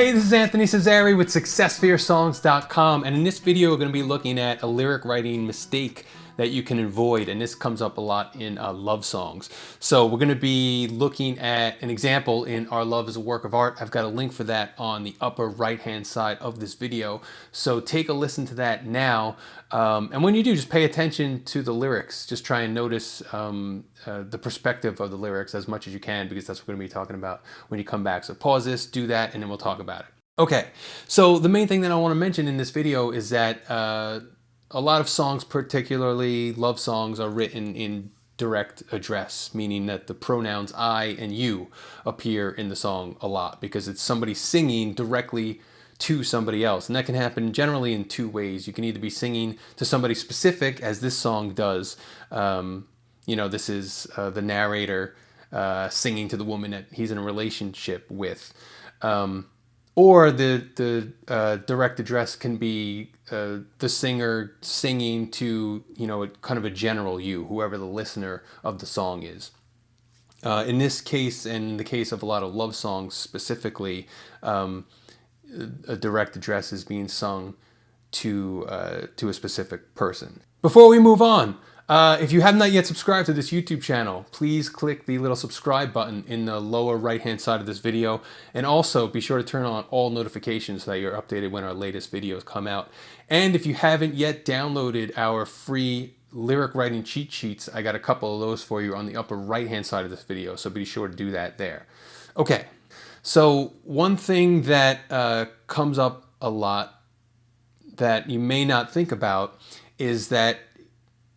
Hey, this is Anthony Cesari with SuccessForYourSongs.com, and in this video we're going to be looking at a lyric writing mistake that you can avoid, and this comes up a lot in love songs. So we're going to be looking at an example in Our Love is a Work of Art. I've got a link for that on the upper right hand side of this video, so take a listen to that now. And when you do, just pay attention to the lyrics. Just try and notice the perspective of the lyrics as much as you can, because that's what we're going to be talking about when you come back. So pause this, do that, and then we'll talk about it. Okay, so the main thing that I want to mention in this video is that a lot of songs, particularly love songs, are written in direct address, meaning that the pronouns I and you appear in the song a lot because it's somebody singing directly to somebody else. And that can happen generally in two ways. You can either be singing to somebody specific, as this song does. You know, this is the narrator singing to the woman that he's in a relationship with. Or the direct address can be the singer singing to, you know, kind of a general you, whoever the listener of the song is. In this case, and in the case of a lot of love songs specifically, a direct address is being sung to a specific person. Before we move on, if you have not yet subscribed to this YouTube channel, please click the little subscribe button in the lower right hand side of this video, and also be sure to turn on all notifications so that you're updated when our latest videos come out. And if you haven't yet downloaded our free lyric writing cheat sheets, I got a couple of those for you on the upper right hand side of this video, so be sure to do that there. Okay, so one thing that comes up a lot that you may not think about is that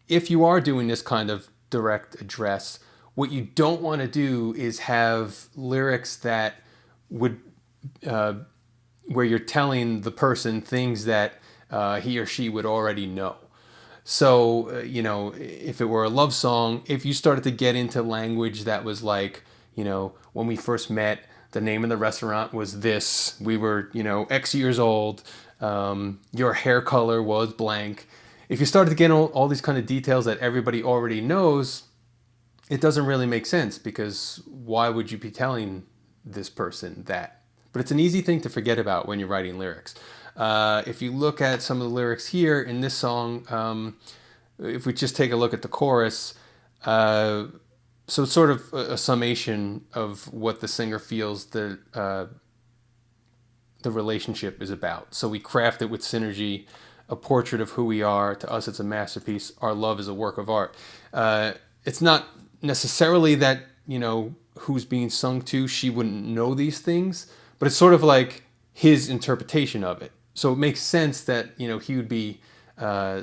if you are doing this kind of direct address, what you don't want to do is have lyrics that would, where you're telling the person things that he or she would already know. So, you know, if it were a love song, if you started to get into language that was like, you know, when we first met, the name of the restaurant was this, we were, you know, X years old, your hair color was blank. If you start to get all these kind of details that everybody already knows, it doesn't really make sense, because why would you be telling this person that? But it's an easy thing to forget about when you're writing lyrics. If you look at some of the lyrics here in this song, if we just take a look at the chorus, so it's sort of a summation of what the singer feels the relationship is about. So we craft it with synergy, a portrait of who we are. To us, it's a masterpiece. Our love is a work of art. It's not necessarily that, you know, who's being sung to, she wouldn't know these things, but it's sort of like his interpretation of it. So it makes sense that, you know, he would be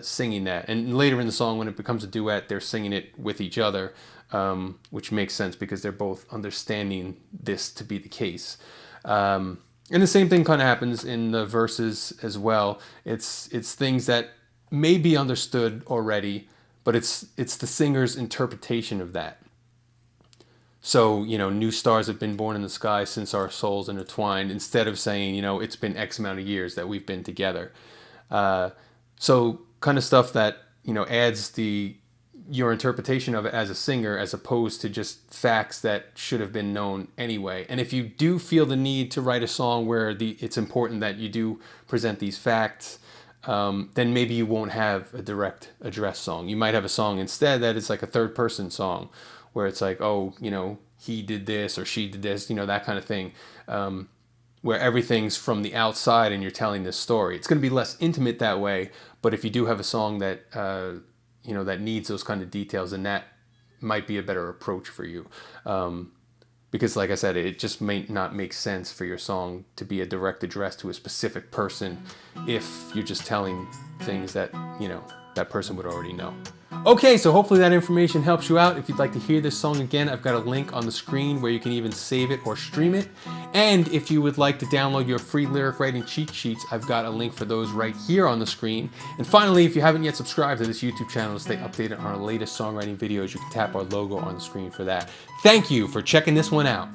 singing that. And later in the song, when it becomes a duet, they're singing it with each other, which makes sense because they're both understanding this to be the case. And the same thing kind of happens in the verses as well. It's things that may be understood already, but it's the singer's interpretation of that. So, you know, new stars have been born in the sky since our souls intertwined, instead of saying, you know, it's been X amount of years that we've been together. So kind of stuff that, you know, adds your interpretation of it as a singer, as opposed to just facts that should have been known anyway. And if you do feel the need to write a song where it's important that you do present these facts, then maybe you won't have a direct address song. You might have a song instead that is like a third person song, where it's like, oh, you know, he did this or she did this, you know, that kind of thing, where everything's from the outside and you're telling this story. It's going to be less intimate that way, but if you do have a song that you know, that needs those kind of details, and that might be a better approach for you. Because like I said, it just may not make sense for your song to be a direct address to a specific person if you're just telling things that, you know, that person would already know. Okay, so hopefully that information helps you out. If you'd like to hear this song again, I've got a link on the screen where you can even save it or stream it. And if you would like to download your free lyric writing cheat sheets, I've got a link for those right here on the screen. And finally, if you haven't yet subscribed to this YouTube channel to stay updated on our latest songwriting videos, you can tap our logo on the screen for that. Thank you for checking this one out.